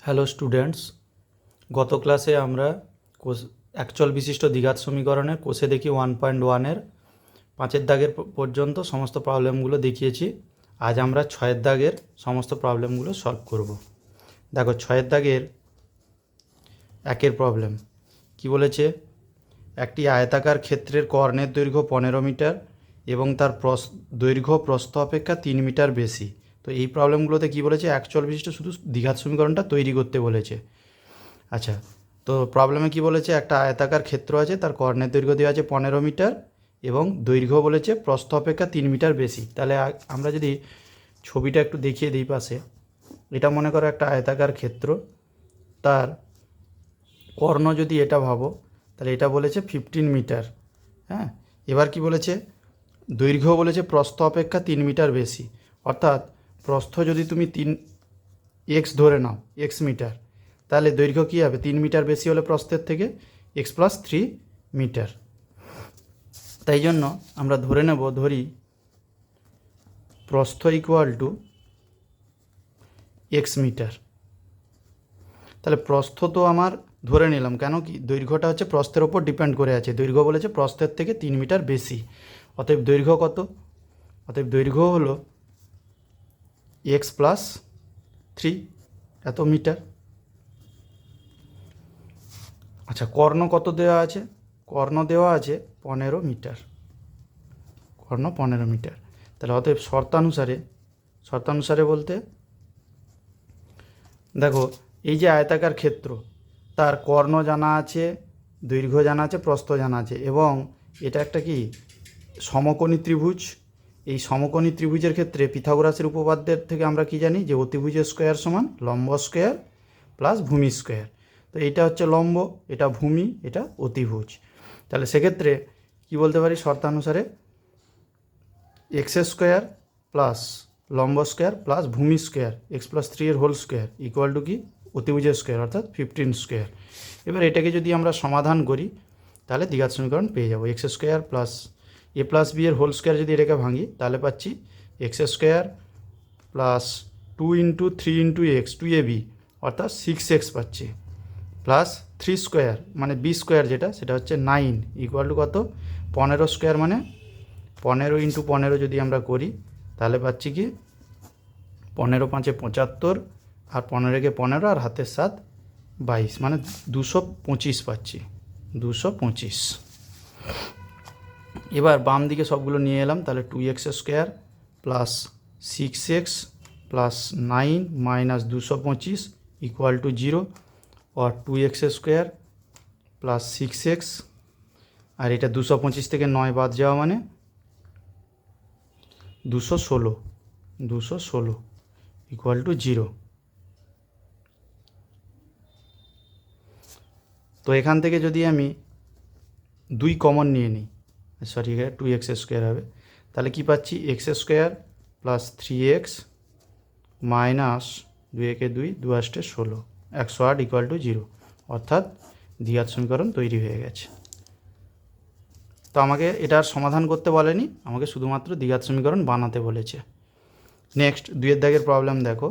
Hello students, গত ক্লাসে আমরা কোষ একচল বিশিষ্ট দ্বিঘাত সমীকরণের কোষে দেখি 1.1-এর 5-এর দাগের পর্যন্ত সমস্ত প্রবলেমগুলো দেখিয়েছি। আজ আমরা 6-এর দাগের সমস্ত প্রবলেমগুলো সলভ করব। দেখো 6-এর দাগের 1-এর প্রবলেম কি বলেছে, একটি আয়তাকার ক্ষেত্রের কর্ণের দৈর্ঘ্য 15 মিটার এবং তার দৈর্ঘ্য প্রস্থ অপেক্ষা 3 মিটার বেশি। তো এই প্রবলেমগুলোতে কি বলেছে, একচল বিশিষ্ট শুধু দ্বিঘাত সমীকরণটা তৈরি করতে বলেছে। আচ্ছা, তো প্রবলেমে কি বলেছে, একটা আয়তাকার ক্ষেত্র আছে, তার কর্ণের দৈর্ঘ্য দেওয়া আছে 15 মিটার এবং দৈর্ঘ্য বলেছে প্রস্থ অপেক্ষা 3 মিটার বেশি। তাহলে আমরা যদি ছবিটা একটু দেখিয়ে দিই পাশে, এটা মনে করো একটা আয়তাকার ক্ষেত্র, তার কর্ণ যদি এটা ভাবো, তাহলে এটা বলেছে 15 মিটার। হ্যাঁ, এবার কি বলেছে, দৈর্ঘ্য বলেছে প্রস্থ অপেক্ষা 3 মিটার বেশি, অর্থাৎ প্রস্থ যদি তুমি 3x ধরে নাও, এক্স মিটার, তাহলে দৈর্ঘ্য কী হবে, 3 মিটার বেশি হলে প্রস্থের থেকে x+3 মিটার। তাই জন্য আমরা ধরি প্রস্থ ইকুয়াল টু x মিটার। তাহলে প্রস্থ তো আমার ধরে নিলাম, কেন কি দৈর্ঘ্যটা হচ্ছে প্রস্থের ওপর ডিপেন্ড করে আছে, দৈর্ঘ্য বলেছে প্রস্থের থেকে 3 মিটার বেশি, অতএব দৈর্ঘ্য কত, অতএব দৈর্ঘ্য হলো x+3 এত মিটার। আচ্ছা, কর্ণ কত দেওয়া আছে, কর্ণ দেওয়া আছে 15 মিটার, কর্ণ 15 মিটার। তাহলে অতএব শর্তানুসারে বলতে দেখো, এই যে আয়তাকার ক্ষেত্র, তার কর্ণ জানা আছে, দৈর্ঘ্য জানা আছে, প্রস্থ জানা আছে, এবং এটা একটা কি সমকোণী ত্রিভুজ। এই সমকোণী ত্রিভুজের ক্ষেত্রে পিথাগোরাসের উপপাদ্যের থেকে আমরা কি জানি, যে অতিভুজ স্কোয়ার সমান লম্ব স্কোয়ার প্লাস ভূমি স্কোয়ার। তো এইটা হচ্ছে লম্ব, এটা ভূমি, এটা অতিভুজ। তাহলে সেক্ষেত্রে কি বলতে পারি, শর্তানুসারে x² প্লাস লম্ব স্কোয়ার প্লাস ভূমি স্কোয়ার x+3 এর হোল স্কোয়ার ইকুয়াল টু কি অতিভুজের স্কোয়ার অর্থাৎ 15 স্কোয়ার। এবার এটাকে যদি আমরা সমাধান করি, তাহলে দ্বিঘাত সমীকরণ পেয়ে যাবো। x² প্লাস a+b এর হোল স্কোয়ার যদি এটাকে ভাঙি, তাহলে পাচ্ছি x² প্লাস 2 × 3 × x 2ab অর্থাৎ 6x পাচ্ছি, প্লাস 3 স্কোয়ার মানে b স্কোয়ার যেটা, সেটা হচ্ছে 9 ইকুয়াল টু কত, 15 স্কোয়ার মানে 15 × 15 যদি আমরা করি, তাহলে পাচ্ছি কি 15 × 5 = 75, আর 15 × 15 আর হাতের 7 22, মানে 225 পাচ্ছি, 225। এবার বাম দিকে সবগুলো নিয়ে এলাম, তাহলে 2x² plus 6x plus 9 minus 225 equal to 0, আর 2x² প্লাস 6x, আর এটা 225 থেকে 9 বাদ যাওয়া মানে 216 ইকুয়াল টু 0। তো এখান থেকে যদি আমি 2 কমন নিয়ে নিই, সরি এখানে 2x² হবে, তাহলে কি পাচ্ছি, x² প্লাস 3x মাইনাস 2 একে 2, 2 8 16, 108 ইকুয়াল টু 0, অর্থাৎ দ্বিঘাত সমীকরণ তৈরি হয়ে গেছে। তো আমাকে এটার সমাধান করতে বলেনি, আমাকে শুধুমাত্র দ্বিঘাত সমীকরণ বানাতে বলেছে। নেক্সট 2-এর দাগের প্রবলেম দেখো,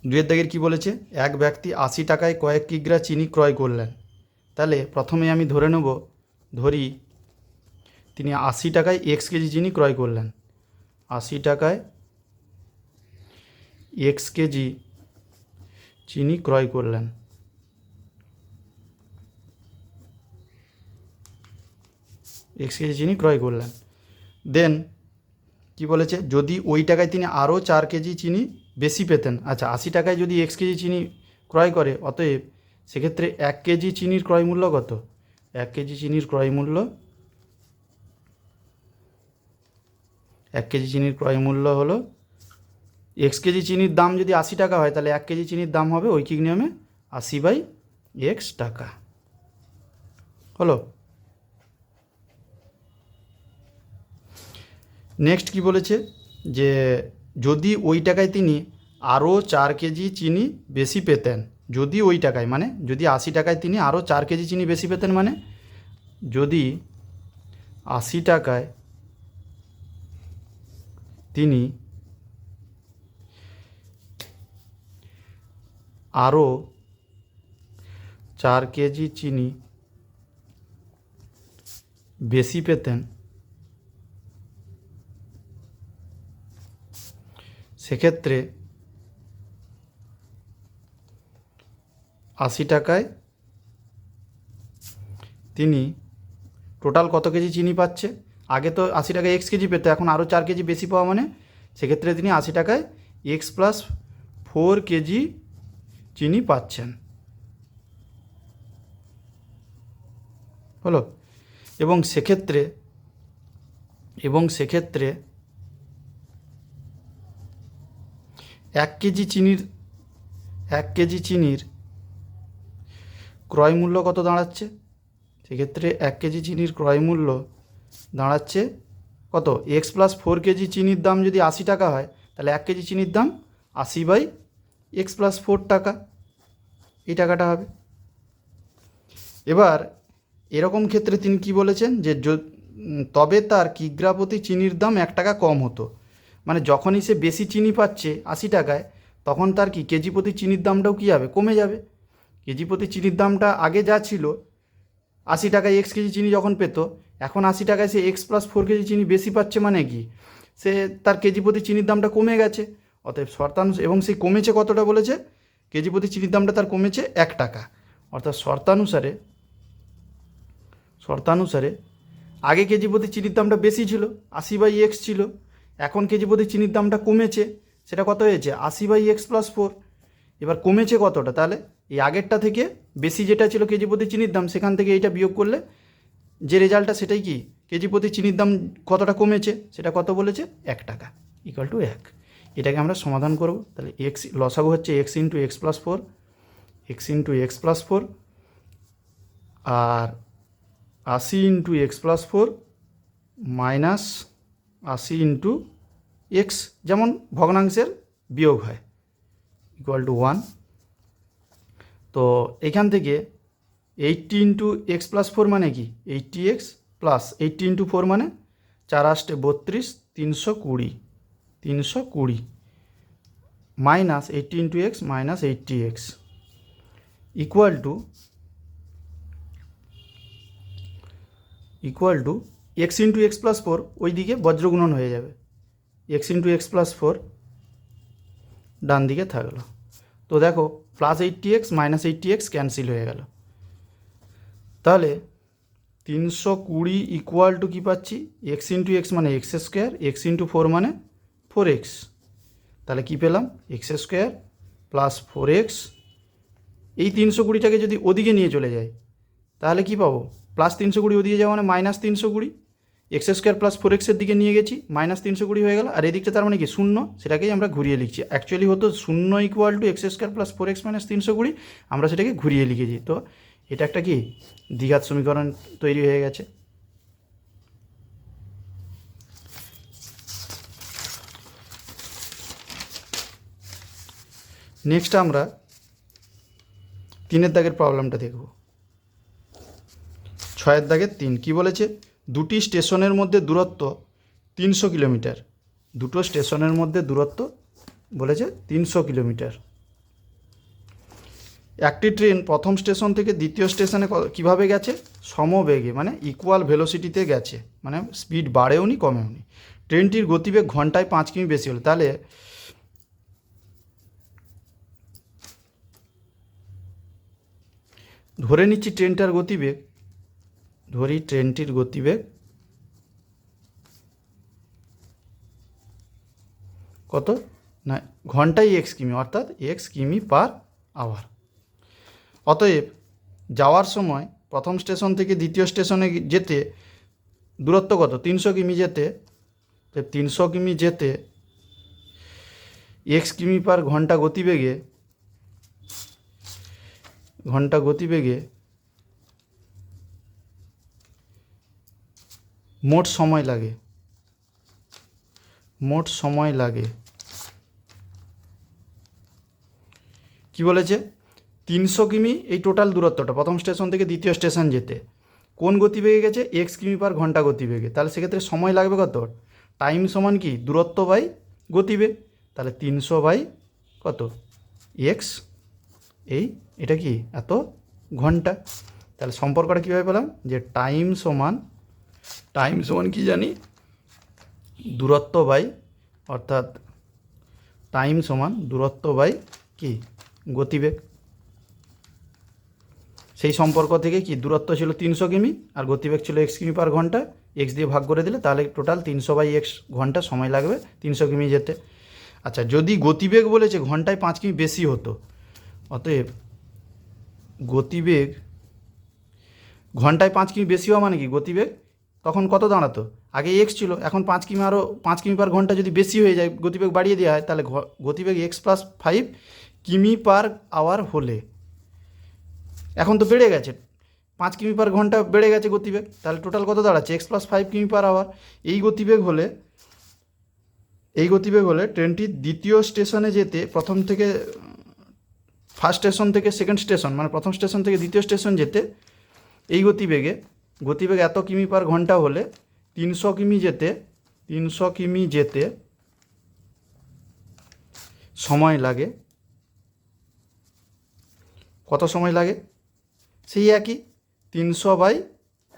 2-এর দাগের কী বলেছে, এক ব্যক্তি 80 টাকায় কয়েক কিগ্রা চিনি ক্রয় করলেন। তাহলে প্রথমে আমি ধরি তিনি 80 টাকায় x কেজি চিনি ক্রয় করলেন, 80 টাকায় x কেজি চিনি ক্রয় করলেন। x কেজি চিনি ক্রয় করলেন, দেন কি বলেছে, যদি ওই টাকায় তিনি আরও 4 কেজি চিনি বেশি পেতেন। আচ্ছা, 80 টাকায় যদি x কেজি চিনি ক্রয় করে, অতএব সেক্ষেত্রে 1 কেজি চিনির ক্রয় মূল্য কত, 1 কেজি চিনির ক্রয় মূল্য, 1 কেজি চিনির ক্রয় মূল্য হলো, x কেজি চিনির দাম যদি 80 টাকা হয়, তাহলে 1 কেজি চিনির দাম হবে ঐকিক নিয়মে 80/x টাকা। হলো। নেক্সট কি বলেছে, যে যদি ওই টাকায় তিনি আরও 4 কেজি চিনি বেশি পেতেন, যদি ওই টাকায় মানে যদি 80 টাকায় তিনি আরও 4 কেজি চিনি বেশি পেতেন, মানে যদি 80 টাকায় তিনি আরও 4 কেজি চিনি বেশি পেতেন, সেক্ষেত্রে 80 টাকায় তিনি টোটাল কত কেজি চিনি পাচ্ছে? আগে তো 80 টাকায় এক্স কেজি পেতো, এখন আরও 4 কেজি বেশি পাওয়া মানে সেক্ষেত্রে তিনি 80 টাকায় এক্স প্লাস 4 কেজি চিনি পাচ্ছেন। হলো? এবং সেক্ষেত্রে 1 কেজি চিনির ক্রয় মূল্য কত দাঁড়াচ্ছে? সেক্ষেত্রে 1 কেজি চিনির ক্রয় মূল্য দাঁড়াচ্ছে কত? এক্স প্লাস 4 কেজি চিনির দাম যদি 80 টাকা হয়, তাহলে 1 কেজি চিনির দাম 80/x প্লাস 4 টাকা, এই টাকাটা হবে। এবার এরকম ক্ষেত্রে তিনি কি বলেছেন যে তবে তার কিগ্রা প্রতি চিনির দাম 1 টাকা কম হতো। মানে যখনই সে বেশি চিনি পাচ্ছে 80 টাকায়, তখন তার কি কেজি প্রতি চিনির দামটাও কী হবে? কমে যাবে। কেজি প্রতি চিনির দামটা আগে যা ছিল 80 টাকায় এক্স কেজি চিনি যখন পেত, এখন 80 টাকায় সে এক্স প্লাস 4 কেজি চিনি বেশি পাচ্ছে, মানে কি সে তার কেজি প্রতি চিনির দামটা কমে গেছে। অতএব শর্তানুসারে, এবং সেই কমেছে কতটা বলেছে? কেজি প্রতি চিনির দামটা তার কমেছে 1 টাকা। অর্থাৎ শর্তানুসারে আগে কেজি প্রতি চিনির দামটা বেশি ছিল, 80/x ছিল, এখন কেজি প্রতি চিনির দামটা কমেছে, সেটা কত হয়েছে? 80/x plus 4। এবার কমেছে কতটা? তাহলে এই আগেরটা থেকে বেশি যেটা ছিল কেজি প্রতি চিনির দাম, সেখান থেকে এইটা বিয়োগ করলে যে রেজাল্টটা সেটাই কি কেজি প্রতি চিনির দাম কতটা কমেছে, সেটা কত বলেছে? 1 টাকা ইকুয়াল টু 1। এটাকে আমরা সমাধান করব। তাহলে এক্স লসাগু হচ্ছে x into x plus 4, x into x plus 4, আর 80 into x plus 4 minus 80 into x, যেমন ভগ্নাংশের বিয়োগ হয়, ইকুয়াল টু 1। তো এখান থেকে 80 ইন্টু এক্স প্লাস 4 মানে কি? 80x প্লাস 80 ইন্টু 4 মানে 4 8 32, 320 minus 80 into x minus 80x equal to x into x plus 4 ওই দিকে বজ্রগুণন হয়ে যাবে, এক্স ইন্টু এক্স প্লাস 4 ডান দিকে থাকলো। তো দেখো plus 80x minus 80x cancel হয়ে গেল। তাহলে 320 ইকুয়াল টু কী পাচ্ছি? এক্স ইন্টু এক্স মানে এক্স স্কোয়ার, এক্স ইন্টু 4 মানে 4x। তাহলে কী পেলাম? X square plus 4x। এই 320টাকে যদি ওদিকে নিয়ে চলে যায় তাহলে কি পাবো? প্লাস 320 ওদিকে যাওয়া মানে মাইনাস 320, এক্স স্কোয়ার প্লাস 4xের দিকে নিয়ে গেছি, মাইনাস 320 হয়ে গেল। আর এদিকটা তার মানে কি? 0, সেটাকেই আমরা ঘুরিয়ে লিখছি। অ্যাকচুয়ালি হতো 0 equal to x square plus 4x minus 320, আমরা সেটাকে ঘুরিয়ে লিখেছি। তো এটা একটা কি দ্বিঘাত সমীকরণ তৈরি হয়ে গেছে। নেক্সট আমরা 3 দাগের প্রবলেমটা দেখব। 6 দাগের 3 কি বলেছে? দুটি স্টেশনের মধ্যে দূরত্ব 300 কিলোমিটার। দুটো স্টেশনের মধ্যে দূরত্ব বলেছে 300 কিলোমিটার। একটি ট্রেন প্রথম স্টেশন থেকে দ্বিতীয় স্টেশনে কীভাবে গেছে? সমবেগে, মানে ইকুয়াল ভেলোসিটিতে গেছে, মানে স্পিড বাড়েও নি কমেও নি। ট্রেনটির গতিবেগ ঘন্টায় 5 কিমি বেশি হলো। তাহলে ধরে নিচ্ছি ট্রেনটির গতিবেগ কত না, ঘন্টায় x কিমি, অর্থাৎ x কিমি পার আওয়ার। অতএব যাওয়ার সময় প্রথম স্টেশন থেকে দ্বিতীয় স্টেশনে যেতে দূরত্ব কত? 300 কিমি যেতে, 300 কিমি যেতে x কিমি পার ঘন্টা গতিবেগে মোট সময় লাগে কি বলেছে? 300 কিমি এই টোটাল দূরত্বটা প্রথম স্টেশন থেকে দ্বিতীয় স্টেশন যেতে কোন গতিবেগে গেছে? x কিমি পার ঘন্টা গতিবেগে। তাহলে সেক্ষেত্রে সময় লাগবে কত? টাইম সমান কি? দূরত্ব বাই গতিবেগ। তাহলে 300 বাই কত? x এটা কি এত ঘন্টা। তাহলে সম্পর্কটা কীভাবে পেলাম, যে টাইম সমান কি জানি, দূরত্ব বাই, অর্থাৎ টাইম সমান দূরত্ব বাই কি গতিবেগ। সেই সম্পর্ক থেকে কি দূরত্ব ছিল 300 কিমি আর গতিবেগ ছিল x কিমি পার ঘন্টা, x দিয়ে ভাগ করে দিলে তাহলে টোটাল 300/x ঘন্টা সময় লাগবে 300 কিমি যেতে। আচ্ছা, যদি গতিবেগ বলেছে ঘন্টায় 5 কিমি বেশি হতো, অতএব গতিবেগ ঘন্টায় 5 কিমি বেশি হওয়া মানে কি, গতিবেগ তখন কত দাঁড়াতো, আগে x ছিল, এখন 5 কিমি, আরও 5 কিমি পার ঘন্টা যদি বেশি হয়ে যায়, গতিবেগ বাড়িয়ে দেওয়া হয়, তাহলে গতিবেগ x+5 কিমি পার আওয়ার হলে, এখন তো বেড়ে গেছে 5 কিমি পার ঘন্টা বেড়ে গেছে গতিবেগ, তাহলে টোটাল কত দাঁড়াচ্ছে x+5 কিমি পার আওয়ার। এই গতিবেগ হলে ট্রেনটি দ্বিতীয় স্টেশনে যেতে, প্রথম থেকে ফার্স্ট স্টেশন থেকে সেকেন্ড স্টেশন, মানে প্রথম স্টেশন থেকে দ্বিতীয় স্টেশন যেতে এই গতিবেগ এত কিমি পার ঘন্টা হলে 300 কিমি যেতে সময় লাগে, কত সময় লাগে, সেই একই 300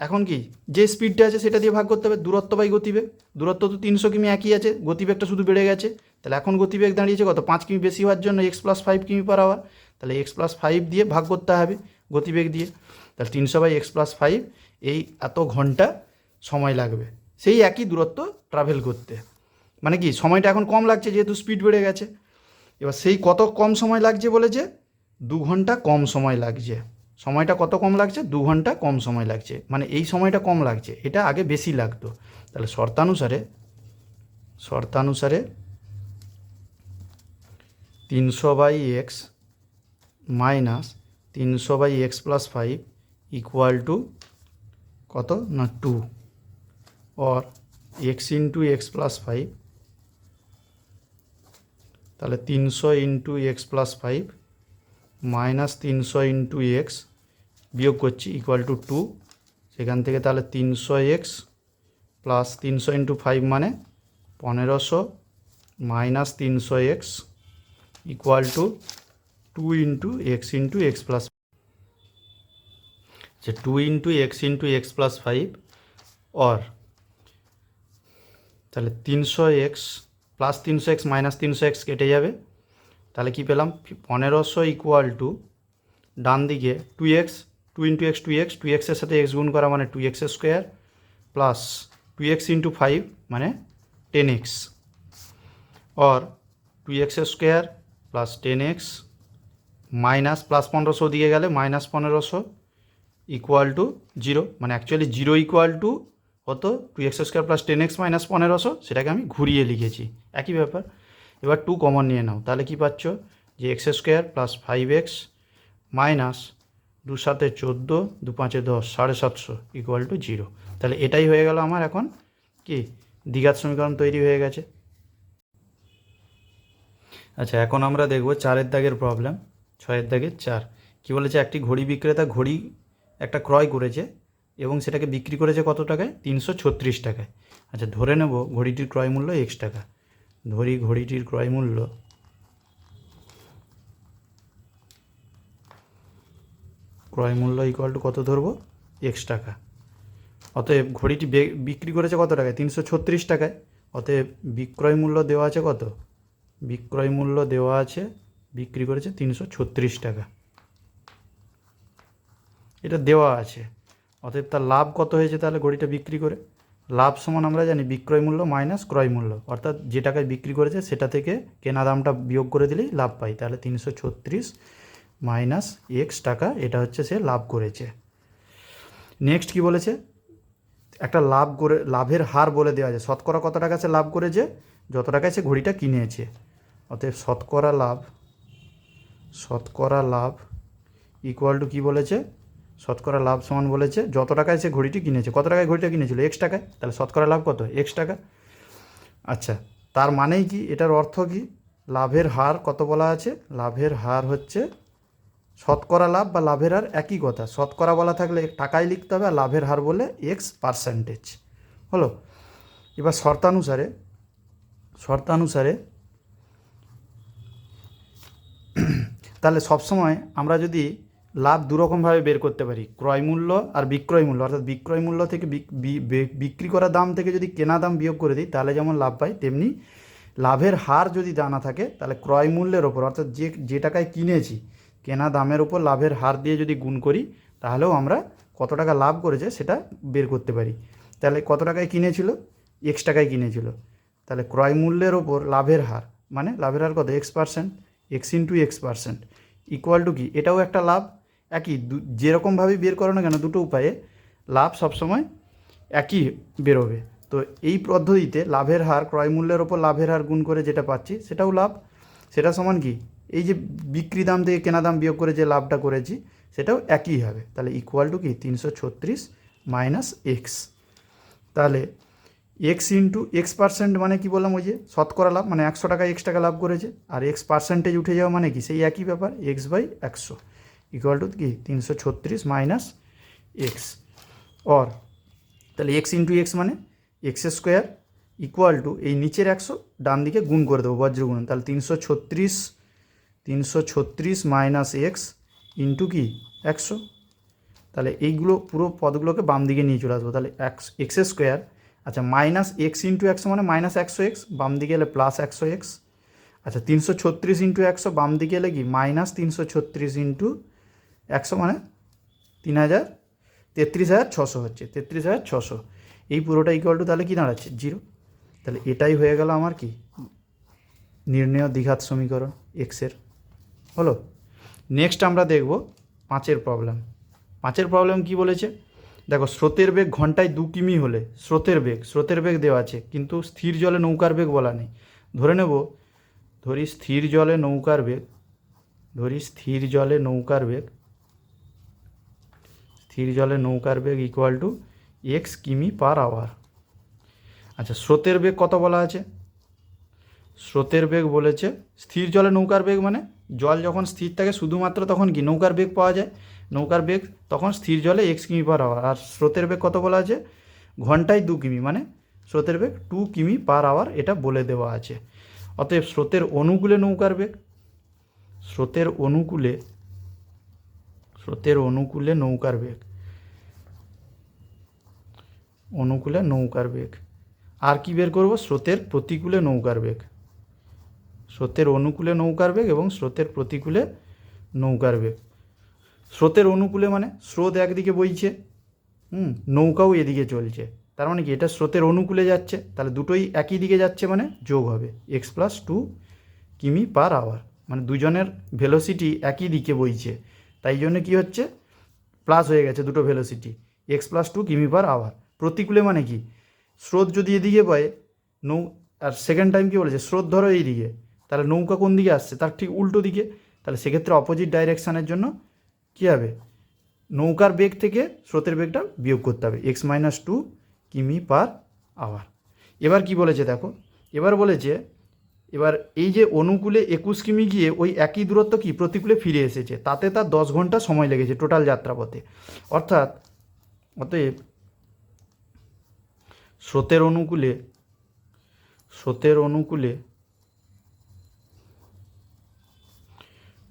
এখন কি যে স্পিডটা আছে সেটা দিয়ে ভাগ করতে হবে, দূরত্ব বাই গতিবেগ। দূরত্ব তো 300 কিমি একই আছে, গতিবেগটা শুধু বেড়ে গেছে, তাহলে এখন গতিবেগ দাঁড়িয়েছে কত, 5 কিমি বেশি হওয়ার জন্য x+5 কিমি পার আওয়ার, তাহলে x+5 দিয়ে ভাগ করতে হবে গতিবেগ দিয়ে, তাহলে 300/x+5, এই এত ঘন্টা সময় লাগবে সেই একই দূরত্ব ট্রাভেল করতে। মানে কি সময়টা এখন কম লাগছে যেহেতু স্পিড বেড়ে গেছে। এবার সেই কত কম সময় লাগছে বলেছে, 2 ঘন্টা কম সময় লাগছে। সময়টা কত কম লাগছে, 2 ঘন্টা কম সময় লাগছে, মানে এই সময়টা কম লাগছে, এটা আগে বেশি লাগতো। তাহলে শর্তানুসারে 300/x minus 300/x+5 equal to কত না 2, और x इंटू x+5, তাহলে 300 into x+5 minus 300 into x বিয়োগ করছি ইকুয়াল টু 2, সেখান থেকে তাহলে 300x প্লাস 300 इंटू 5 মানে 1500 minus 300x equal to 2 into x+, যে 2 इंटू x+5, और তাহলে 300x plus 300x minus 300x কেটে যাবে, তাহলে কি পেলাম 1500 ইকুয়াল টু ডান দিকে 2x, 2 इंटू x 2x এর সাথে x গুণ করা মানে 2x² প্লাস 2x इंटू 5 মানে 10x, और 2x² plus 10x minus plus 1500 দিয়ে গেলে মাইনাস 1500 ইকুয়াল টু 0, মানে অ্যাকচুয়ালি 0 ইকুয়াল টু হতো 2x² প্লাস 10x মাইনাস 1500, সেটাকে আমি ঘুরিয়ে লিখেছি, একই ব্যাপার। এবার 2 কমন নিয়ে নাও, তাহলে কি পাচ্ছ যে x² plus 5x minus 2 7 14, 2 5 10, 750 equal to 0। তাহলে এটাই হয়ে গেল আমার এখন কি দ্বিঘাত সমীকরণ তৈরি হয়ে গেছে। আচ্ছা, এখন আমরা দেখব 4 দাগের প্রবলেম। 6 দাগের 4 কী বলেছে, একটি ঘড়ি বিক্রেতা ঘড়ি একটা ক্রয় করেছে এবং সেটাকে বিক্রি করেছে কত টাকায়, 336 টাকায়। আচ্ছা, ধরে নেব ঘড়িটির ক্রয় মূল্য x টাকা, ধরি ঘড়িটির ক্রয় মূল্য ইকুয়াল টু কত ধরবো, x টাকা। অতএব ঘড়িটি বিক্রি করেছে কত টাকায়, 336 টাকায়। অতএব বিক্রয় মূল্য দেওয়া আছে কত, বিক্রয় মূল্য দেওয়া আছে, বিক্রি করেছে 336 টাকা, এটা দেওয়া আছে। অতএব তার লাভ কত হয়েছে, তাহলে ঘড়িটা বিক্রি করে লাভ সমান আমরা জানি বিক্রয় মূল্য মাইনাস ক্রয় মূল্য, অর্থাৎ যে টাকায় বিক্রি করেছে সেটা থেকে কেনা দামটা বিয়োগ করে দিলেই লাভ পাই। তাহলে 336 মাইনাস x টাকা, এটা হচ্ছে সে লাভ করেছে। নেক্সট কি বলেছে, একটা লাভের হার বলে দেওয়া আছে, শতকরা কত টাকা সে লাভ করেছে, যত টাকায় সে ঘড়িটা কিনেছে। অতএব শতকরা লাভ ইকুয়াল টু কী বলেছে, শতকরা লাভ সমান বলেছে যত টাকায় সে ঘড়িটি কিনেছে, কত টাকায় ঘড়িটা কিনেছিল, x টাকায়, তাহলে শতকরা লাভ কত, x টাকা। আচ্ছা, তার মানেই কি, এটার অর্থ কি, লাভের হার কত বলা আছে, লাভের হার হচ্ছে শতকরা লাভ বা লাভের হার একই কথা, শতকরা বলা থাকলে টাকায় লিখতে হবে, আর লাভের হার বলে x%, হলো। এবার শর্তানুসারে তাহলে সবসময় আমরা যদি লাভ দুরকমভাবে বের করতে পারি, ক্রয় মূল্য আর বিক্রয় মূল্য, অর্থাৎ বিক্রয় মূল্য থেকে বিক্রি করা দাম থেকে যদি কেনা দাম বিয়োগ করে দিই তাহলে যেমন লাভ পাই, তেমনি লাভের হার যদি জানা থাকে তাহলে ক্রয় মূল্যের ওপর, অর্থাৎ যে টাকায় কিনেছি কেনা দামের ওপর লাভের হার দিয়ে যদি গুণ করি তাহলেও আমরা কত টাকা লাভ করেছে সেটা বের করতে পারি। তাহলে কত টাকায় কিনেছিল, এক্স টাকায় কিনেছিল, তাহলে ক্রয় মূল্যের ওপর লাভের হার, মানে লাভের হার কত, X%, x into X% equal to কি, এটাও একটা লাভ। একই যেরকমভাবেই বের করো না কেন দুটো উপায়ে লাভ সবসময় একই বেরোবে। তো এই পদ্ধতিতে লাভের হার ক্রয় মূল্যের ওপর লাভের হার গুণ করে যেটা পাচ্ছি সেটাও লাভ, সেটা সমান কি, এই যে বিক্রি দাম থেকে কেনা দাম বিয়োগ করে যে লাভটা করেছি সেটাও একই হবে। তাহলে ইকুয়াল টু কি 336 মাইনাস এক্স। তাহলে এক্স ইন্টু X% মানে কি বললাম, ওই যে শতকরা লাভ, মানে 100 টাকায় X টাকা লাভ করেছে, আর X% উঠে যাওয়া মানে কি সেই একই ব্যাপার, X/100 ইকুয়াল টু কি 336 মাইনাস এক্স। অর তাহলে এক্স ইন্টু এক্স মানে X² ইকুয়াল টু এই নিচের 100 ডান দিকে গুণ করে দেবো বজ্রগুণন, তাহলে 336 মাইনাস এক্স ইন্টু কি 100। তাহলে এইগুলো পুরো পদগুলোকে বাম দিকে নিয়ে চলে আসবো, তাহলে X², আচ্ছা মাইনাস এক্স ইন্টু 100 মানে মাইনাস 100x, বাম দিকে এলে প্লাস 100x। আচ্ছা 336 ইন্টু 100 বাম দিকে এলে কি মাইনাস 336 ইন্টু 100 মানে 33,600 হচ্ছে, 33,600। এই পুরোটা ইকুয়াল টু তাহলে কি দাঁড়াচ্ছে 0। তাহলে এটাই হয়ে গেল আমার কি নির্ণেয় দ্বিঘাত সমীকরণ এক্সের। হলো। নেক্সট আমরা দেখব 5এর প্রবলেম। 5এর প্রবলেম কি বলেছে দেখো, স্রোতের বেগ ঘন্টায় 2 কিমি হলে স্রোতের বেগ দেওয়া আছে কিন্তু স্থির জলে নৌকার বেগ বলা নেই। ধরি স্থির জলে নৌকার বেগ ইকুয়াল টু x কিমি পার আওয়ার। আচ্ছা স্রোতের বেগ কত বলা আছে, স্রোতের বেগ বলেছে স্থির জলে নৌকার বেগ মানে জল যখন স্থির থাকে শুধুমাত্র তখন কি নৌকার বেগ পাওয়া যায়, নৌকার বেগ তখন স্থির জলে x কিমি পার আওয়ার। আর স্রোতের বেগ কত বলা আছে, ঘন্টায় 2 কিমি মানে স্রোতের বেগ 2 কিমি পার আওয়ার, এটা বলে দেওয়া আছে। অতএব স্রোতের অনুকূলে নৌকার বেগ, স্রোতের অনুকূলে নৌকার বেগ। আর কি বের করব, স্রোতের প্রতিকূলে নৌকার বেগ, স্রোতের অনুকূলে নৌকার বেগ এবং স্রোতের প্রতিকূলে নৌকার বেগ। স্রোতের অনুকূলে মানে স্রোত একদিকে বইছে, নৌকাও এদিকে চলছে, তার মানে কি এটা স্রোতের অনুকূলে যাচ্ছে, তাহলে দুটোই একই দিকে যাচ্ছে মানে যোগ হবে x+2 কিমি পার আওয়ার, মানে দুজনের ভেলোসিটি একই দিকে বইছে তাই জন্য কি হচ্ছে প্লাস হয়ে গেছে দুটো ভেলোসিটি, x+2 কিমি পার আওয়ার। প্রতিকূলে মানে কি, স্রোত যদি এদিকে বয় আর সেকেন্ড টাইম কী বলেছে স্রোত ধরো এই দিকে, তাহলে নৌকা কোন দিকে আসছে তার ঠিক উল্টো দিকে, তাহলে সেক্ষেত্রে অপোজিট ডাইরেকশানের জন্য কী হবে, নৌকার বেগ থেকে স্রোতের বেগটা বিয়োগ করতে হবে x-2 কিমি পার আওয়ার। এবার কি বলেছে দেখো, এবার এই যে অনুকূলে 21 কিমি গিয়ে ওই একই দূরত্ব কি প্রতিকূলে ফিরে এসেছে, তাতে তার 10 ঘন্টা সময় লেগেছে টোটাল যাত্রাপথে। অতএব স্রোতের অনুকূলে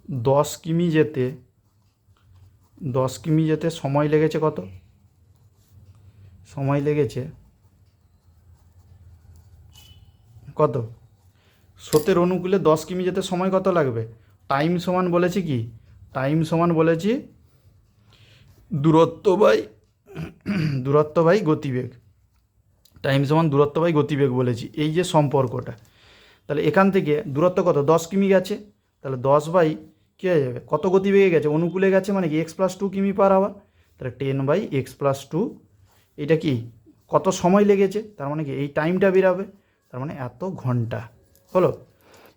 10 কিমি যেতে সময় লেগেছে কত, স্রোতের অনুকূলে 10 কিমি যেতে সময় কত লাগবে, টাইম সমান বলেছি দূরত্ব বাই গতিবেগ, টাইম সমান দূরত্ব বাই গতিবেগ বলেছি, এই যে সম্পর্কটা। তাহলে এখান থেকে দূরত্ব কত 10 কিমি গেছে, তাহলে 10 বাই কী হয়ে যাবে, কত গতিবেগে গেছে অনুকূলে গেছে মানে কি x+2 কিমি পার আওয়ার, তাহলে 10/x+2, এটা কি কত সময় লেগেছে, তার মানে কি এই টাইমটা বেরাবে, তার মানে এত ঘন্টা। হলো।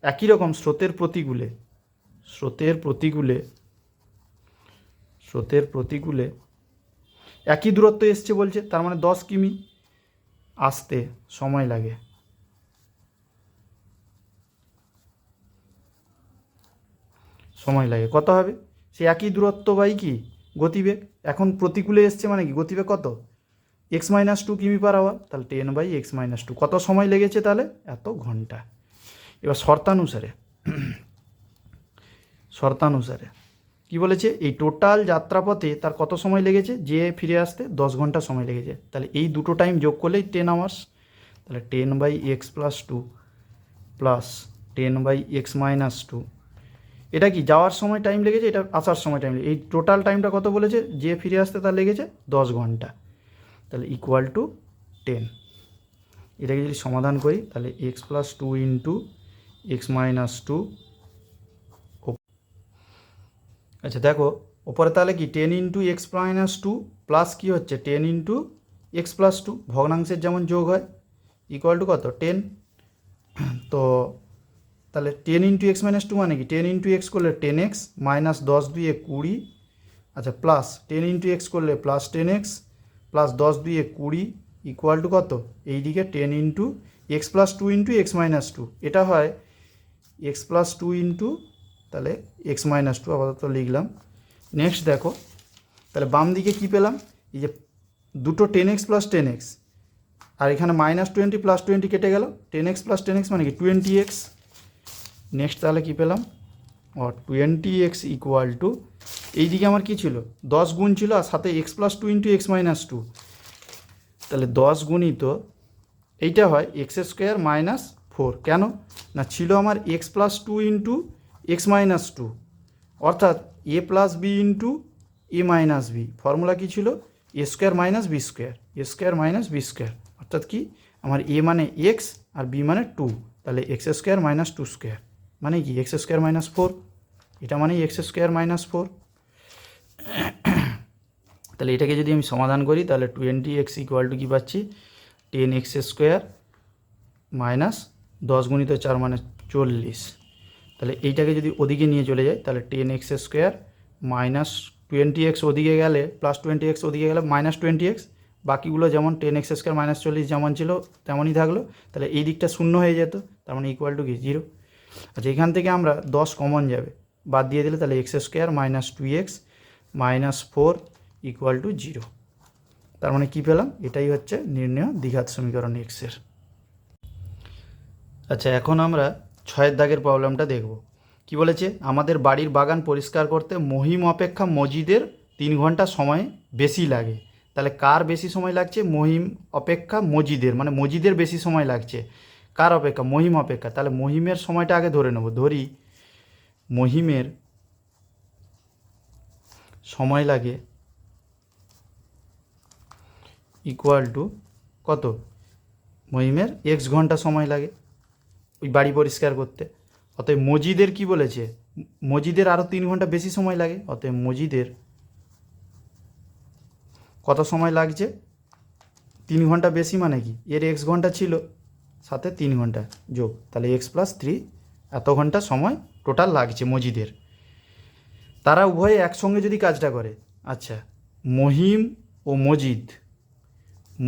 একই রকম স্রোতের প্রতিকূলে একই দূরত্ব এসছে বলছে, তার মানে 10 কিমি আসতে সময় লাগে, কত হবে, সে একই দূরত্ব বাই কি গতিবেগ। এখন প্রতিকূলে এসছে মানে কি গতিবেগ কত x-2 কিমি পার আওয়ার, তাহলে 10/x-2 কত সময় লেগেছে, তাহলে এত ঘন্টা। এবার শর্তানুসারে শর্তানুসারে কি বলেছে, এই টোটাল যাত্রাপথে তার কত সময় লেগেছে, যে ফিরে আসতে 10 ঘন্টা সময় লেগেছে। তাহলে এই দুটো টাইম যোগ করলেই 10 আওয়ার্স। তাহলে 10/x+2 প্লাস 10/x-2, এটা কি যাওয়ার সময় টাইম লেগেছে, এটা আসার সময় টাইম লেগেছে। এই টোটাল টাইমটা কত বলেছে, যে ফিরে আসতে তার লেগেছে 10 ঘন্টা। তাহলে ইকুয়াল টু 10। এটাকে যদি সমাধান করি তাহলে x+2 ইন্টু x-2। আচ্ছা দেখো ওপরে তাহলে কি 10 ইন্টু x-2 প্লাস কী হচ্ছে 10 ইন্টু x+2, ভগ্নাংশের যেমন যোগ হয়, ইকুয়াল টু কত 10। তো তাহলে 10 ইন্টু x-2 মানে কি 10 ইন্টু এক্স করলে 10x মাইনাস 10 2 20, আচ্ছা প্লাস 10 ইন্টু এক্স করলে plus 10x plus 10 2 20 equal to কত, এইদিকে 10 ইন্টু x+2 ইন্টু x-2, এটা হয় x+2 ইন্টু তাহলে x-2 আপাতত লিখলাম। নেক্সট দেখো তাহলে বাম দিকে কী পেলাম, এই যে দুটো 10x প্লাস 10x আর এখানে -20 প্লাস 20 কেটে গেল, 10x প্লাস 10x মানে কি 20x। নেক্সট তাহলে কী পেলাম, ও 20x ইকুয়াল টু এইদিকে আমার কী ছিল 10 গুণ ছিল আর সাথে x+2 ইন্টু x-2, তাহলে 10 গুণিত এইটা হয় x² -4, কেন না ছিল আমার x+2 ইন্টু x-2, অর্থাৎ a plus B into a minus B, formula কী ছিল a² - b², a²-b², অর্থাৎ কি আমার a মানে x আর b মানে 2, তাহলে x² - 2² মানে কি x² -4, এটা মানে x² -4। তাহলে এটাকে যদি আমি সমাধান করি তাহলে 20x ইকুয়াল টু কী পাচ্ছি 10x² মাইনাস 10 গুণিত 4 মানে 40। তাহলে এইটাকে যদি ওদিকে নিয়ে চলে যায় তাহলে 10x² মাইনাস 20x ওদিকে গেলে প্লাস 20x ওদিকে গেলে -20x, বাকিগুলো যেমন 10x² - 40 যেমন ছিল তেমনই থাকলো। তাহলে এই দিকটা শূন্য হয়ে যেত, তার মানে ইকুয়াল টু কি 0। আচ্ছা এখান থেকে আমরা 10 কমন যাবে, বাদ দিয়ে দিলে তাহলে x² - 2x - 4 ইকুয়াল টু 0। তার মানে কী পেলাম, এটাই হচ্ছে নির্ণেয় দ্বিঘাত সমীকরণ এক্সের। আচ্ছা এখন আমরা 6 দাগের প্রবলেমটা দেখব। কি বলেছে, আমাদের বাড়ির বাগান পরিষ্কার করতে মহিম অপেক্ষা মজিদের 3 ঘন্টা সময় বেশি লাগে। তাহলে কার বেশি সময় লাগছে, মহিম অপেক্ষা মজিদের, মানে মজিদের বেশি সময় লাগছে, কার অপেক্ষা, মহিম অপেক্ষা। তাহলে মহিমের সময়টা আগে ধরে নেব, ধরি মহিমের সময় লাগে ইকুয়াল টু কত, মহিমের x ঘন্টা সময় লাগে ওই বাড়ি পরিষ্কার করতে। অতএব মজিদের কি বলেছে, মজিদের আরও 3 ঘন্টা বেশি সময় লাগে, অতএব মজিদের কত সময় লাগছে 3 ঘন্টা বেশি, মানে কি এর x ঘন্টা ছিল সাথে 3 ঘন্টা যোগ, তাহলে x+3 এত ঘন্টা সময় টোটাল লাগছে মজিদের। তারা উভয়ে একসঙ্গে যদি কাজটা করে, আচ্ছা মহিম ও মজিদ,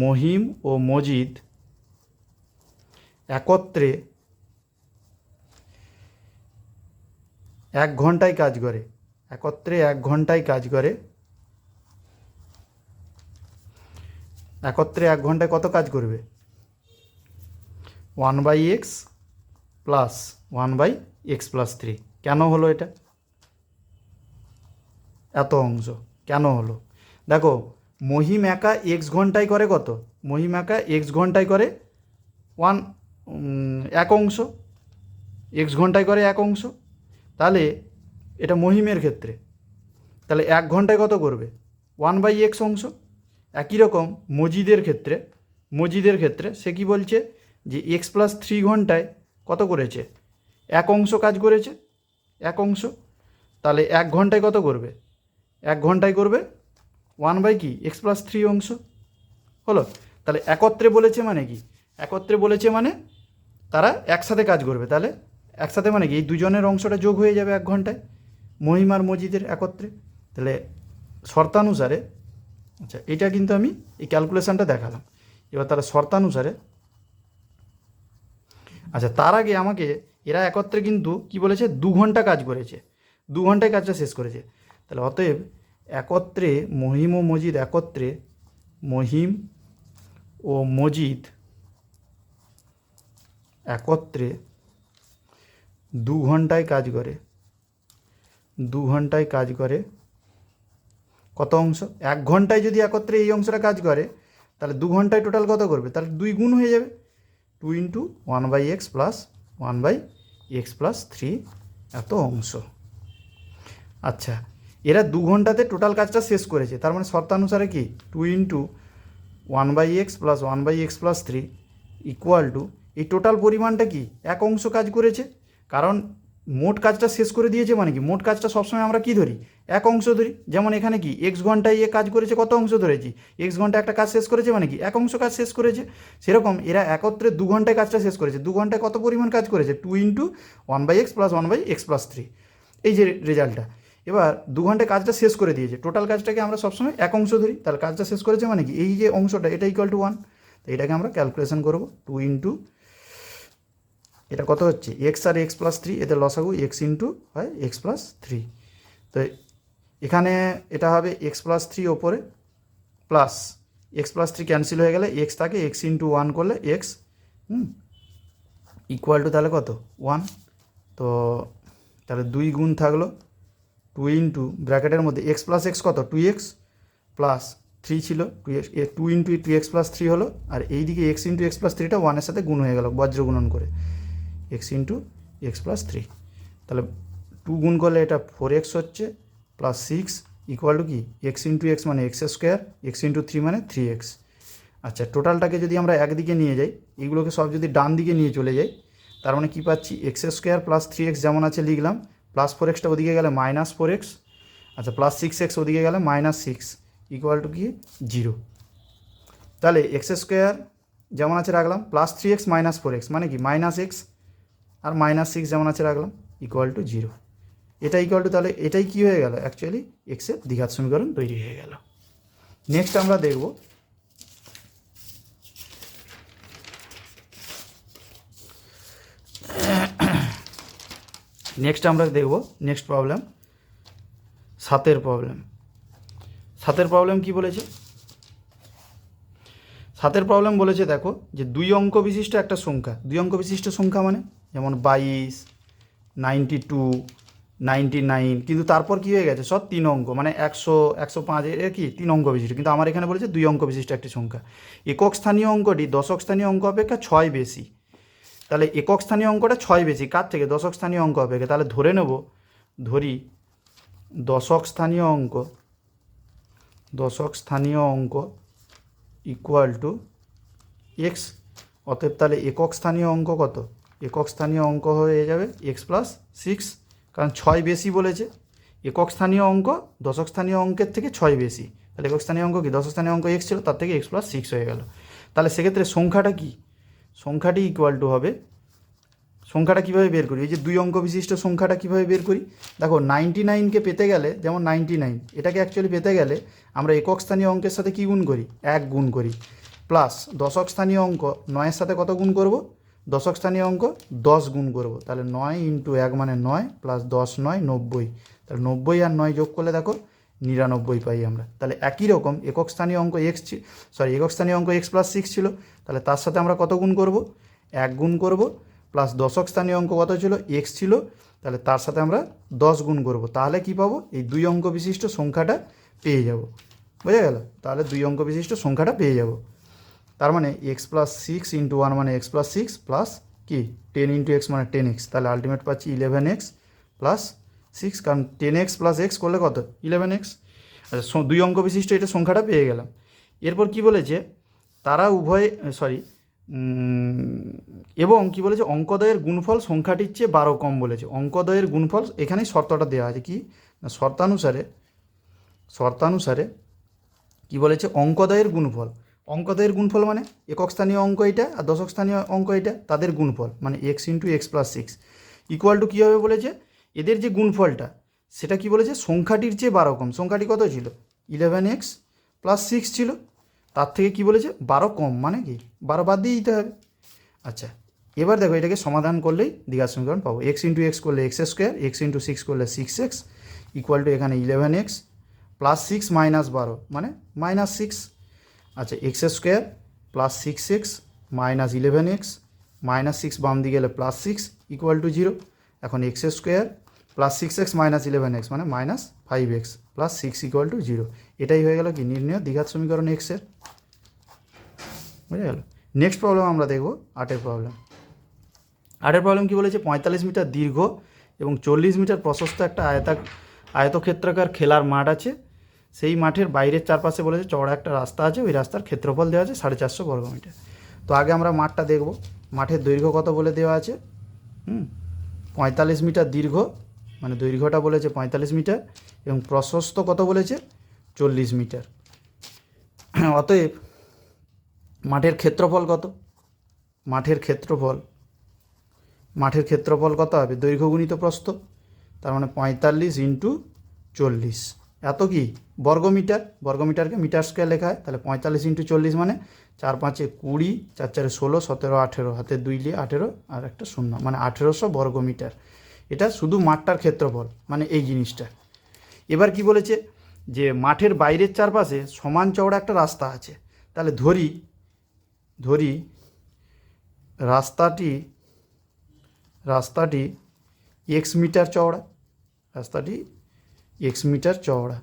মহিম ও মজিদ একত্রে 1 ঘন্টায় কাজ করে, একত্রে 1 ঘন্টায় কাজ করে, একত্রে 1 ঘন্টায় কত কাজ করবে 1/x প্লাস 1/x+3। কেন হলো এটা, এত অংশ কেন হলো, দেখো মহিম একা x ঘন্টায় করে কত, মহিম একা x ঘন্টায় করে 1 অংশ, x ঘন্টায় করে 1 অংশ, তাহলে এটা মহিমের ক্ষেত্রে, তাহলে 1 ঘন্টায় কত করবে 1/x অংশ। একই রকম মজিদের ক্ষেত্রে, মজিদের ক্ষেত্রে সে কি বলছে যে x+3 ঘন্টায় কত করেছে 1 অংশ কাজ করেছে, 1 অংশ, তাহলে 1 ঘন্টায় কত করবে 1 ঘন্টায় করবে 1 কি x+3 অংশ হলো। তাহলে একত্রে বলেছে মানে কি, একত্রে বলেছে মানে তারা একসাথে কাজ করবে, তাহলে একসাথে মানে কি এই দুজনের অংশটা যোগ হয়ে যাবে 1 ঘন্টায়, মহিম আর মজিদের একত্রে। তাহলে শর্তানুসারে, আচ্ছা এটা কিন্তু আমি এই ক্যালকুলেশানটা দেখালাম, এবার তারা শর্তানুসারে, আচ্ছা তার আগে আমাকে এরা একত্রে কিন্তু কি বলেছে 2 ঘন্টা কাজ করেছে, 2 ঘন্টায় কাজটা শেষ করেছে। তাহলে অতএব একত্রে মহিম ও মজিদ, একত্রে মহিম ও মজিদ একত্রে 2 ঘন্টায় কাজ করে, 2 ঘন্টায় কাজ করে কত অংশ? 1 ঘন্টায় যদি একত্রে এই অংশটা কাজ করে তাহলে 2 ঘন্টায় টোটাল কত করবে? তাহলে 2 গুণ হয়ে যাবে, 2 ইন্টু 1/x প্লাস 1/x+3 এত অংশ। আচ্ছা, এরা 2 ঘন্টাতে টোটাল কাজটা শেষ করেছে, তার মানে শর্তানুসারে কি 2 into 1/x plus 1/x+3 equal to এই টোটাল পরিমাণটা কি 1 অংশ কাজ করেছে, কারণ মোট কাজটা শেষ করে দিয়েছে মানে কি মোট কাজটা সবসময় আমরা কি ধরি 1 অংশ ধরি। যেমন এখানে কি x ঘন্টায় এ কাজ করেছে, কত অংশ ধরেছি, x ঘন্টায় একটা কাজ শেষ করেছে মানে কি 1 অংশ কাজ শেষ করেছে। সেরকম এরা একত্রে 2 ঘন্টায় কাজটা শেষ করেছে, 2 ঘন্টায় কত পরিমাণ কাজ করেছে 2 ইন্টু 1/x প্লাস 1/x+3, এই যে রেজাল্টটা। এবার 2 ঘন্টায় কাজটা শেষ করে দিয়েছে, টোটাল কাজটাকে আমরা সবসময় 1 অংশ ধরি, তাহলে কাজটা শেষ করেছে মানে কি এই যে অংশটা এটা ইকুয়াল টু 1, তো এটাকে আমরা ক্যালকুলেশন করব 2 ইন্টু এটা কত হচ্ছে এক্স আর x+3, এদের লসাগু x ইন্টু হয় x+3, তো এখানে এটা হবে x+3 ওপরে প্লাস x+3 ক্যান্সেল হয়ে গেলে x থাকে x ইন্টু 1 করলে x ইকুয়াল টু তাহলে কত 1, তো তাহলে 2 গুণ থাকলো 2 ইন্টু ব্র্যাকেটের মধ্যে x+x কত 2x প্লাস 3 ছিল 2 ইন্টু 2x+3 হলো, আর এইদিকে x ইন্টু x+3টা 1-এর সাথে গুণ হয়ে গেল বজ্র গুণন করে x ইন্টু x+3, তাহলে 2 গুণ করলে এটা 4x হচ্ছে প্লাস 6 ইকুয়াল টু কি x ইন্টু x মানে x², x ইন্টু 3 মানে 3x। আচ্ছা, টোটালটাকে যদি আমরা একদিকে নিয়ে যাই, এইগুলোকে সব যদি ডান দিকে নিয়ে চলে যাই, তার মানে কী পাচ্ছি x² প্লাস 3x যেমন আছে লিখলাম, প্লাস 4xটা ওদিকে গেলে -4x, আচ্ছা প্লাস 6x ওদিকে গেলে -6 ইকুয়াল টু কি 0। তাহলে x² যেমন আছে রাখলাম, প্লাস 3x মাইনাস 4x মানে কি -x, আর -6 যেমন আছে রাখলাম ইকুয়াল টু 0। এটা ইকুয়াল টু তাহলে এটাই কি হয়ে গেল অ্যাকচুয়ালি এক্সের দ্বিঘাত সমীকরণ তৈরি হয়ে গেল। নেক্সট আমরা দেখব নেক্সট প্রবলেম 7এর প্রবলেম। 7এর প্রবলেম কি বলেছে? 7এর প্রবলেম বলেছে দেখো যে 2 অঙ্ক বিশিষ্ট একটা সংখ্যা, 2 অঙ্ক বিশিষ্ট সংখ্যা মানে যেমন 22, 92, 99, কিন্তু তারপর কী হয়ে গেছে সব 3 অঙ্ক, মানে 100, 105 এর কি 3 অঙ্ক বিশিষ্ট, কিন্তু আমার এখানে বলেছে 2 অঙ্ক বিশিষ্ট একটি সংখ্যা। একক স্থানীয় অঙ্কটি দশক স্থানীয় অঙ্ক অপেক্ষা 6 বেশি, তাহলে একক স্থানীয় অঙ্কটা 6 বেশি কার থেকে? দশক স্থানীয় অঙ্ক অপেক্ষা। তাহলে ধরি দশক স্থানীয় অঙ্ক ইকুয়াল টু এক্স, অতএব তাহলে একক স্থানীয় অঙ্ক কত? একক স্থানীয় অঙ্ক হয়ে যাবে x+6, কারণ 6 বেশি বলেছে। একক স্থানীয় অঙ্ক দশক স্থানীয় অঙ্কের থেকে 6 বেশি, তাহলে একক স্থানীয় অঙ্ক কি দশক স্থানীয় অঙ্ক x ছিল, তার থেকে x+6 হয়ে গেল। তাহলে সেক্ষেত্রে সংখ্যাটা কি? সংখ্যাটি ইকুয়াল টু হবে, সংখ্যাটা কীভাবে বের করি? এই যে 2 অঙ্ক বিশিষ্ট সংখ্যাটা কীভাবে বের করি? দেখো 99কে পেতে গেলে, যেমন 99 এটাকে অ্যাকচুয়ালি পেতে গেলে আমরা একক স্থানীয় অঙ্কের সাথে কী গুণ করি? 1 গুণ করি, প্লাস দশক স্থানীয় অঙ্ক 9-এর সাথে কত গুণ করব? দশক স্থানীয় অঙ্ক 10 গুণ করব, তাহলে 9 ইন্টু 1 মানে 9 প্লাস 10 9 90, তাহলে 90 আর 9 যোগ করলে দেখো 99 পাই আমরা। তাহলে একই রকম একক স্থানীয় অঙ্ক একক স্থানীয় অঙ্ক x+6 ছিল, তাহলে তার সাথে আমরা কত গুণ করব? 1 গুণ করব, প্লাস দশক স্থানীয় অঙ্ক কত ছিল? x ছিল, তাহলে তার সাথে আমরা 10 গুণ করব, তাহলে কি পাবো? এই 2 অঙ্ক বিশিষ্ট সংখ্যাটা পেয়ে যাব। বোঝা গেল? তাহলে 2 অঙ্ক বিশিষ্ট সংখ্যাটা পেয়ে যাব। তার মানে x+6 ইন্টু 1 মানে x+6 প্লাস কি 10 ইন্টু x মানে 10x, তাহলে আলটিমেট পাচ্ছি 11x প্লাস 6, কারণ 10x প্লাস x করলে কত? 11x। আচ্ছা, 2 অঙ্ক বিশিষ্ট এটা সংখ্যাটা পেয়ে গেলাম। এরপর কি বলেছে? তারা উভয় এবং কি বলেছে? অঙ্কদ্বয়ের গুণফল সংখ্যাটির চেয়ে 12 কম বলেছে। অঙ্কদ্বয়ের গুণফল এখানেই শর্তটা দেওয়া আছে কি না, শর্তানুসারে কি বলেছে? অঙ্কদ্বয়ের গুণফল মানে একক স্থানীয় অঙ্ক এটা আর দশক স্থানীয় অঙ্ক এটা, তাদের গুণফল মানে x into x+6 equal to কী হবে বলেছে? এদের যে গুণফলটা সেটা কি বলেছে? সংখ্যাটির চেয়ে 12 কম। সংখ্যাটি কত ছিল? 11x প্লাস 6 ছিল, তার থেকে কি বলেছে? 12 কম, মানে কি 12 বাদ দিয়ে দিতে হবে। আচ্ছা, এবার দেখো এটাকে সমাধান করলেই দ্বিঘাত সমীকরণ পাবো। x ইন্টু x করলে x², x ইন্টু 6 করলে 6x ইকুয়াল টু এখানে 11x প্লাস 6 মাইনাস 12 মানে -6। আচ্ছা, x² plus 6x minus 11x -6 বাম দিকে গেলে +6 ইকুয়াল টু 0। এখন x² plus 6x minus 11x মানে minus 5x plus 6 equal to 0। এটাই হয়ে গেল কি নির্ণয় দ্বিঘাত সমীকরণ এক্সের। বুঝে গেল। নেক্সট প্রবলেম আমরা দেখব 8এর প্রবলেম। 8এর প্রবলেম কী বলেছে, 45 মিটার দীর্ঘ এবং 40 মিটার প্রশস্ত একটা আয়তক্ষেত্রাকার খেলার মাঠ আছে। সেই মাঠের বাইরের চারপাশে বলেছে চওড়া একটা রাস্তা আছে, ওই রাস্তার ক্ষেত্রফল দেওয়া আছে 450 বর্গমিটার। তো আগে আমরা মাঠটা দেখব। মাঠের দৈর্ঘ্য কত বলে দেওয়া আছে, 45 মিটার দীর্ঘ, মানে দৈর্ঘ্যটা বলেছে 45 মিটার এবং প্রশস্ত কত বলেছে 40 মিটার। অতএব মাঠের ক্ষেত্রফল কত, মাঠের ক্ষেত্রফল কত হবে, দৈর্ঘ্য গুণিত প্রস্থ, তার মানে 45 ইন্টু 40 এত কি বর্গমিটার, বর্গমিটারকে মিটার স্কোয়ার লেখা হয়। তাহলে 45 ইন্টু 40 মানে 4 5 20, 4 4 16, 17 18, হাতে 2 নিয়ে 18 আর একটা 0 মানে 1800 বর্গমিটার। এটা শুধু মাঠটার ক্ষেত্রফল, মানে এই জিনিসটা। এবার কি বলেছে যে মাঠের বাইরের চারপাশে সমান চওড়া একটা রাস্তা আছে। তাহলে ধরি রাস্তাটি এক্স মিটার চওড়া, মিটার চওড়া।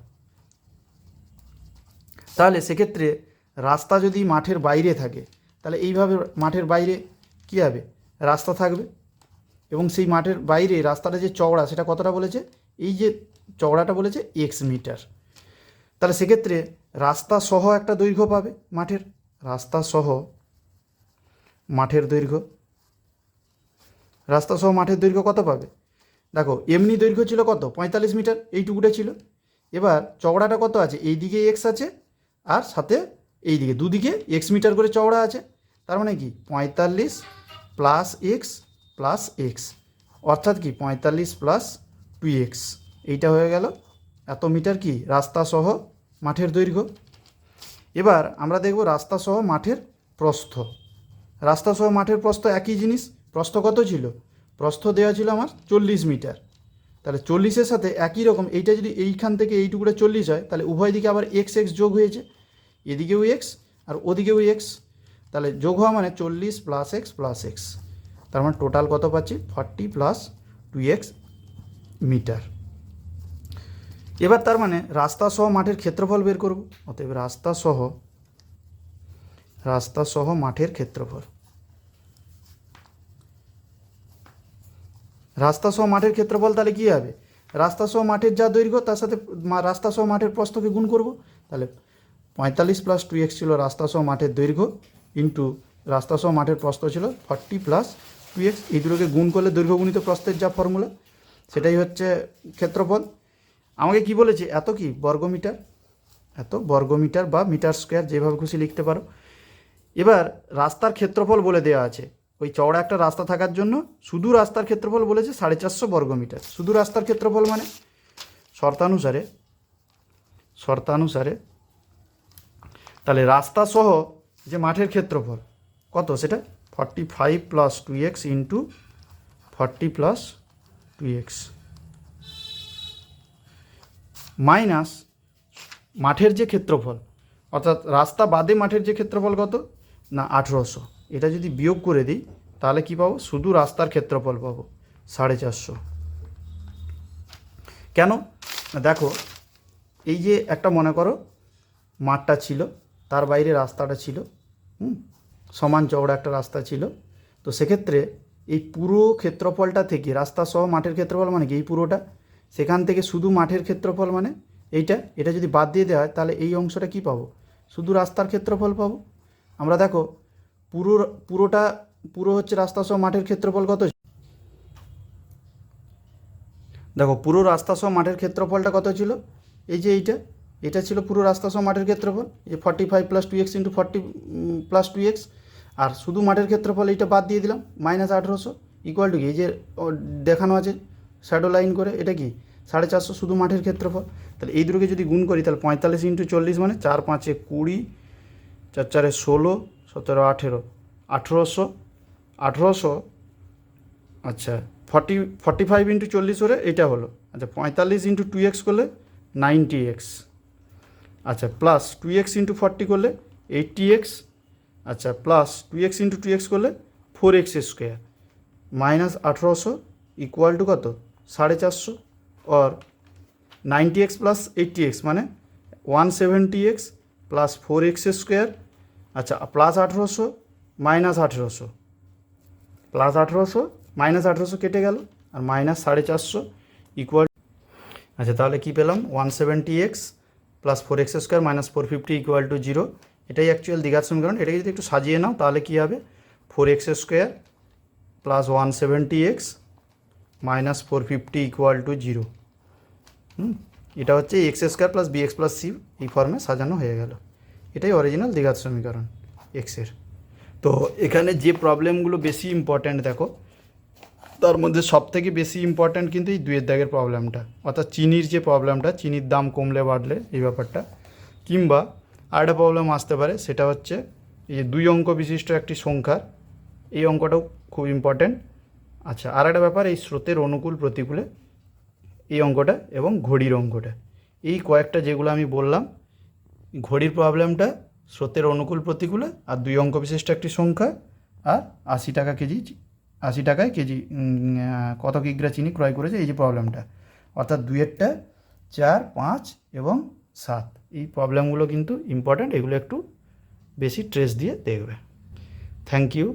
তাহলে সেক্ষেত্রে রাস্তা যদি মাঠের বাইরে থাকে তাহলে এইভাবে মাঠের বাইরে কী হবে, রাস্তা থাকবে এবং সেই মাঠের বাইরে রাস্তাটা যে চওড়া সেটা কতটা বলেছে, এই যে চওড়াটা বলেছে এক্স মিটার। তাহলে সেক্ষেত্রে রাস্তা সহ একটা দৈর্ঘ্য পাবে মাঠের, রাস্তা সহ মাঠের দৈর্ঘ্য কত পাবে, দেখো এমনি দৈর্ঘ্য ছিল কত 45 মিটার, এইটুকুটা ছিল। এবার চওড়াটা কত আছে, এই দিকে এক্স আছে আর সাথে এই দিকে দুদিকে এক্স মিটার করে চওড়া আছে। তার মানে কি 45 প্লাস এক্স অর্থাৎ কি 45 প্লাস 2x, এইটা হয়ে গেল এত মিটার কি রাস্তা সহ মাঠের দৈর্ঘ্য। এবার আমরা দেখব রাস্তা সহ মাঠের প্রস্থ। রাস্তা সহ মাঠের প্রস্থ একই জিনিস, প্রস্থ কত ছিল, প্রস্থ দেওয়া ছিল আমার 40 মিটার। তাহলে 40-এর সাথে একই রকম এইটা যদি এইখান থেকে এইটুকুটা 40 হয় তাহলে উভয় দিকে আবার এক্স যোগ হয়েছে, এদিকেও এক্স আর ওদিকেও এক্স, তাহলে যোগ হওয়া মানে 40 প্লাস এক্স, তার মানে টোটাল কত পাচ্ছি 40 প্লাস 2x মিটার। এবার তার মানে রাস্তা সহ মাঠের ক্ষেত্রফল বের করব। অতএব রাস্তা সহ মাঠের ক্ষেত্রফল, রাস্তা সহ মাঠের ক্ষেত্রফল তাহলে কী হবে, রাস্তা সহ মাঠের যা দৈর্ঘ্য তার সাথে রাস্তা সহ মাঠের প্রস্থকে গুণ করব। তাহলে 45 প্লাস 2x ছিল রাস্তা সহ মাঠের দৈর্ঘ্য ইন্টু রাস্তা সহ মাঠের প্রস্থ ছিল 40 প্লাস 2x, এই দুটোকে গুণ করলে দৈর্ঘ্য গুণিত প্রস্থের যা ফর্মুলা সেটাই হচ্ছে ক্ষেত্রফল। আমাকে কি বলেছে, এত কি বর্গমিটার বা মিটার স্কোয়ার যেভাবে খুশি লিখতে পারো। এবার রাস্তার ক্ষেত্রফল বলে দেওয়া আছে, ওই চওড়া একটা রাস্তা থাকার জন্য শুধু রাস্তার ক্ষেত্রফল বলেছে 450 বর্গমিটার। শুধু রাস্তার ক্ষেত্রফল মানে শর্তানুসারে তাহলে রাস্তা সহ যে মাঠের ক্ষেত্রফল কত, সেটা 45 plus 2x into 40 plus 2x minus মাঠের যে ক্ষেত্রফল, অর্থাৎ রাস্তা বাদে মাঠের যে ক্ষেত্রফল কত না 1800। এটা যদি বিয়োগ করে দিই তাহলে কি পাবো, শুধু রাস্তার ক্ষেত্রফল পাবো 450। কেন না দেখো, এই যে একটা মনে করো মাঠটা ছিল, তার বাইরে রাস্তাটা ছিল, সমান চওড়া একটা রাস্তা ছিল। তো সেক্ষেত্রে এই পুরো ক্ষেত্রফলটা থেকে রাস্তা সহ মাঠের ক্ষেত্রফল মানে কি এই পুরোটা, সেখান থেকে শুধু মাঠের ক্ষেত্রফল মানে এটা যদি বাদ দিয়ে দেওয়া হয় তাহলে এই অংশটা কি পাবো, শুধু রাস্তার ক্ষেত্রফল পাবো। আমরা দেখো পুরো হচ্ছে রাস্তা সহ মাঠের ক্ষেত্রফল কত, দেখো পুরো রাস্তা সহ মাঠের ক্ষেত্রফলটা কত ছিল, এই যে এটা ছিল পুরো রাস্তা সহ মাঠের ক্ষেত্রফল, এই 45 plus 2x into 40 plus 2x, আর শুধু মাঠের ক্ষেত্রফল এইটা বাদ দিয়ে দিলাম মাইনাস 1800 ইকুয়াল টু কি এই যে দেখানো আছে শ্যাডো লাইন করে, এটা কি 450 শুধু মাঠের ক্ষেত্রফল। তাহলে এই দুটোকে যদি গুণ করি তাহলে 45 ইন্টু 40 মানে 4 5 20, 4 4 16, 17 18, 1800 আচ্ছা 45 ইন্টু 40 করে এটা হলো, আচ্ছা 45 ইন্টু 2x করলে 90x, আচ্ছা প্লাস 2x ইন্টু 40 করলে 80x, আচ্ছা প্লাস 2x ইন্টু 2x করলে 4x square minus 1800 equal to কত 450। और 90x प्लस 80x মানে 170x प्लस 4x स्क्वायर। अच्छा प्लस 1800 माइनस 1800 प्लस 1800 माइनस 1800 केटे गেল আর माइनस 450 इक्वल। अच्छा তাহলে কি পেলাম 170x plus 4x square minus 450 equal to 0। এটাই অ্যাকচুয়াল দ্বিঘাত সমীকরণ। এটাকে যদি একটু সাজিয়ে নাও তাহলে কি হবে 4x square plus 170x minus 450 equal to 0। এটা হচ্ছে x square plus b x plus c এই ফর্মে সাজানো হয়ে গেল। এটাই অরিজিনাল দ্বিঘাত সমীকরণ এক্সের। তো এখানে যে প্রবলেমগুলো বেশি ইম্পর্ট্যান্ট দেখো, তার মধ্যে সবথেকে বেশি ইম্পর্ট্যান্ট কিন্তু এই 2 দাগের প্রবলেমটা, অর্থাৎ চিনির যে প্রবলেমটা, চিনির দাম কমলে বাড়লে এই ব্যাপারটা। কিংবা আরেকটা প্রবলেম আসতে পারে, সেটা হচ্ছে এই যে 2 অঙ্ক বিশিষ্ট একটি সংখ্যার, এই অঙ্কটাও খুব ইম্পর্ট্যান্ট। আচ্ছা আর একটা ব্যাপার, এই স্রোতের অনুকূল প্রতিকূলে এই অঙ্কটা এবং ঘড়ির অঙ্কটা, এই কয়েকটা যেগুলো আমি বললাম, ঘড়ির প্রবলেমটা স্রোতের অনুকূল প্রতিকূলে আর 2 অঙ্ক বিশিষ্ট একটি সংখ্যা আর 80 টাকা কেজি, 80 টাকায় কেজি কত কিগ্রা চিনি ক্রয় করেছে, এই যে প্রবলেমটা, অর্থাৎ 2-এরটা 4, 5 এবং 7, এই প্রবলেমগুলো কিন্তু ইম্পর্ট্যান্ট। এগুলো একটু বেশি ট্রেস দিয়ে দেখবে। Thank you.